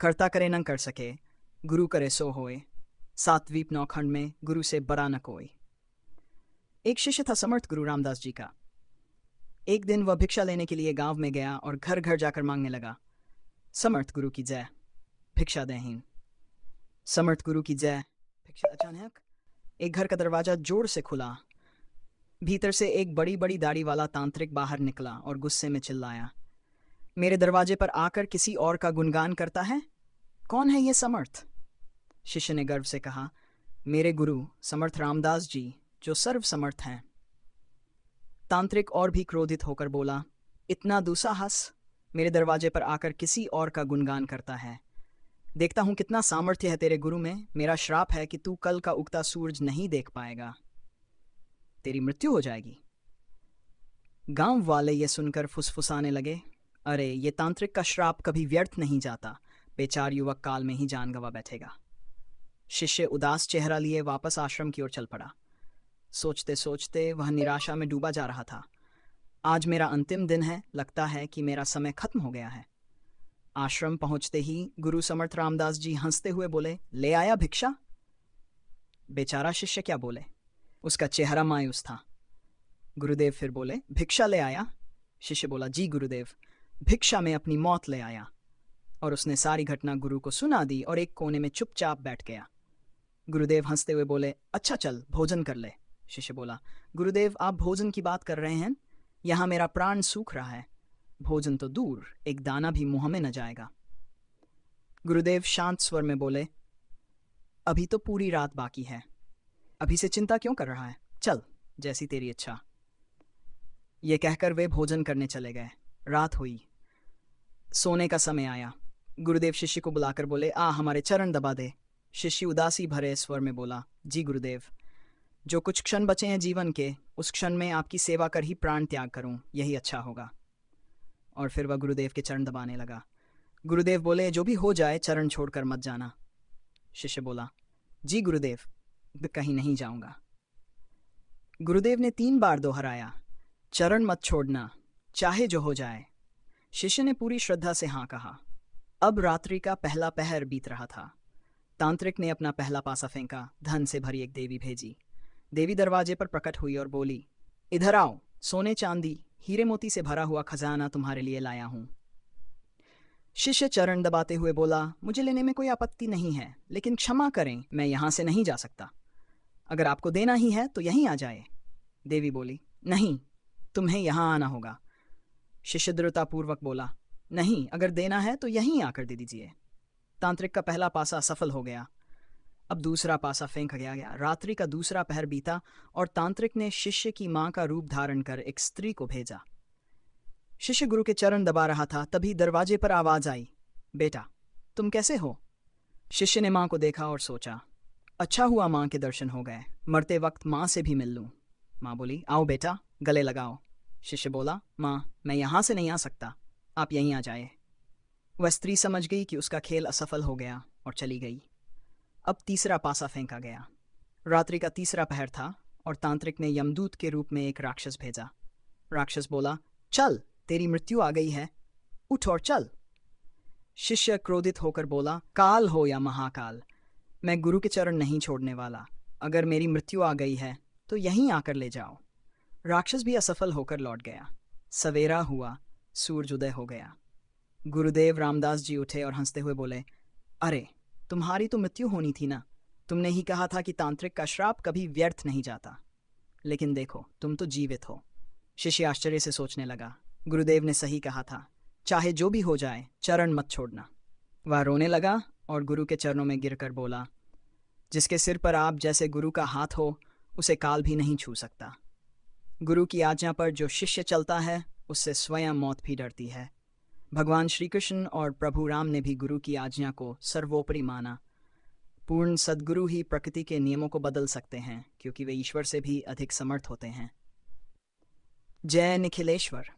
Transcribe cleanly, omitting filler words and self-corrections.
करता करे न कर सके, गुरु करे सो होए, सातवीप नौखंड में गुरु से बड़ा न कोई। एक शिष्य था समर्थ गुरु रामदास जी का। एक दिन वह भिक्षा लेने के लिए गांव में गया और घर घर जाकर मांगने लगा, समर्थ गुरु की जय, भिक्षा देहीन। समर्थ गुरु की जय, भिक्षा। अचानक एक घर का दरवाजा जोर से खुला। भीतर से एक बड़ी बड़ी दाढ़ी वाला तांत्रिक बाहर निकला और गुस्से में चिल्लाया, मेरे दरवाजे पर आकर किसी और का गुणगान करता है? कौन है ये समर्थ? शिष्य ने गर्व से कहा, मेरे गुरु समर्थ रामदास जी, जो सर्व समर्थ हैं। तांत्रिक और भी क्रोधित होकर बोला, इतना दुस्साहस, मेरे दरवाजे पर आकर किसी और का गुणगान करता है। देखता हूं कितना सामर्थ्य है तेरे गुरु में। मेरा श्राप है कि तू कल का उगता सूरज नहीं देख पाएगा, तेरी मृत्यु हो जाएगी। गांव वाले ये सुनकर फुसफुसाने लगे, अरे ये तांत्रिक का श्राप कभी व्यर्थ नहीं जाता, बेचार युवक काल में ही जान गंवा बैठेगा। शिष्य उदास चेहरा लिए वापस आश्रम की ओर चल पड़ा। सोचते सोचते वह निराशा में डूबा जा रहा था। आज मेरा अंतिम दिन है, लगता है कि मेरा समय खत्म हो गया है। आश्रम पहुंचते ही गुरु समर्थ रामदास जी हंसते हुए बोले, ले आया भिक्षा? बेचारा शिष्य क्या बोले, उसका चेहरा मायूस था। गुरुदेव फिर बोले, भिक्षा ले आया? शिष्य बोला, जी गुरुदेव, भिक्षा में अपनी मौत ले आया। और उसने सारी घटना गुरु को सुना दी और एक कोने में चुपचाप बैठ गया। गुरुदेव हंसते हुए बोले, अच्छा चल भोजन कर ले। शिष्य बोला, गुरुदेव आप भोजन की बात कर रहे हैं? यहाँ मेरा प्राण सूख रहा है, भोजन तो दूर, एक दाना भी मुंह में न जाएगा। गुरुदेव शांत स्वर में बोले, अभी तो पूरी रात बाकी है, अभी से चिंता क्यों कर रहा है, चल जैसी तेरी इच्छा। ये कहकर वे भोजन करने चले गए। रात हुई, सोने का समय आया। गुरुदेव शिष्य को बुलाकर बोले, आ हमारे चरण दबा दे। शिष्य उदासी भरे स्वर में बोला, जी गुरुदेव, जो कुछ क्षण बचे हैं जीवन के, उस क्षण में आपकी सेवा कर ही प्राण त्याग करूं, यही अच्छा होगा। और फिर वह गुरुदेव के चरण दबाने लगा। गुरुदेव बोले, जो भी हो जाए चरण छोड़कर मत जाना। शिष्य बोला, जी गुरुदेव, कहीं नहीं जाऊंगा। गुरुदेव ने 3 बार दोहराया, चरण मत छोड़ना, चाहे जो हो जाए। शिष्य ने पूरी श्रद्धा से हाँ कहा। अब रात्रि का पहला पहर बीत रहा था। तांत्रिक ने अपना पहला पासा फेंका। धन से भरी एक देवी भेजी। देवी दरवाजे पर प्रकट हुई और बोली, इधर आओ, सोने चांदी हीरे मोती से भरा हुआ खजाना तुम्हारे लिए लाया हूं। शिष्य चरण दबाते हुए बोला, मुझे लेने में कोई आपत्ति नहीं है, लेकिन क्षमा करें, मैं यहां से नहीं जा सकता। अगर आपको देना ही है तो यहीं आ जाए। देवी बोली, नहीं, तुम्हें यहां आना होगा। शिष्य दृढ़तापूर्वक बोला, नहीं, अगर देना है तो यहीं आकर दे दीजिए। तांत्रिक का पहला पासा सफल हो गया। अब दूसरा पासा फेंका गया। रात्रि का दूसरा पहर बीता और तांत्रिक ने शिष्य की मां का रूप धारण कर एक स्त्री को भेजा। शिष्य गुरु के चरण दबा रहा था, तभी दरवाजे पर आवाज आई, बेटा तुम कैसे हो? शिष्य ने मां को देखा और सोचा, अच्छा हुआ मां के दर्शन हो गए, मरते वक्त मां से भी मिल लूं। मां बोली, आओ बेटा, गले लगाओ। शिष्य बोला, मां मैं यहां से नहीं आ सकता, आप यहीं आ जाए। वह स्त्री समझ गई कि उसका खेल असफल हो गया और चली गई। अब तीसरा पासा फेंका गया। रात्रि का तीसरा पहर था और तांत्रिक ने यमदूत के रूप में एक राक्षस भेजा। राक्षस बोला, चल तेरी मृत्यु आ गई है, उठ और चल। शिष्य क्रोधित होकर बोला, काल हो या महाकाल, मैं गुरु के चरण नहीं छोड़ने वाला। अगर मेरी मृत्यु आ गई है तो यहीं आकर ले जाओ। राक्षस भी असफल होकर लौट गया। सवेरा हुआ, सूरज उदय हो गया। गुरुदेव रामदास जी उठे और हंसते हुए बोले, अरे तुम्हारी तो मृत्यु होनी थी ना, तुमने ही कहा था कि तांत्रिक का श्राप कभी व्यर्थ नहीं जाता, लेकिन देखो तुम तो जीवित हो। शिष्य आश्चर्य से सोचने लगा, गुरुदेव ने सही कहा था, चाहे जो भी हो जाए चरण मत छोड़ना। वह रोने लगा और गुरु के चरणों में गिरकर बोला, जिसके सिर पर आप जैसे गुरु का हाथ हो, उसे काल भी नहीं छू सकता। गुरु की आज्ञा पर जो शिष्य चलता है, उससे स्वयं मौत भी डरती है। भगवान श्री कृष्ण और प्रभु राम ने भी गुरु की आज्ञा को सर्वोपरि माना। पूर्ण सद्गुरु ही प्रकृति के नियमों को बदल सकते हैं, क्योंकि वे ईश्वर से भी अधिक समर्थ होते हैं। जय निखिलेश्वर।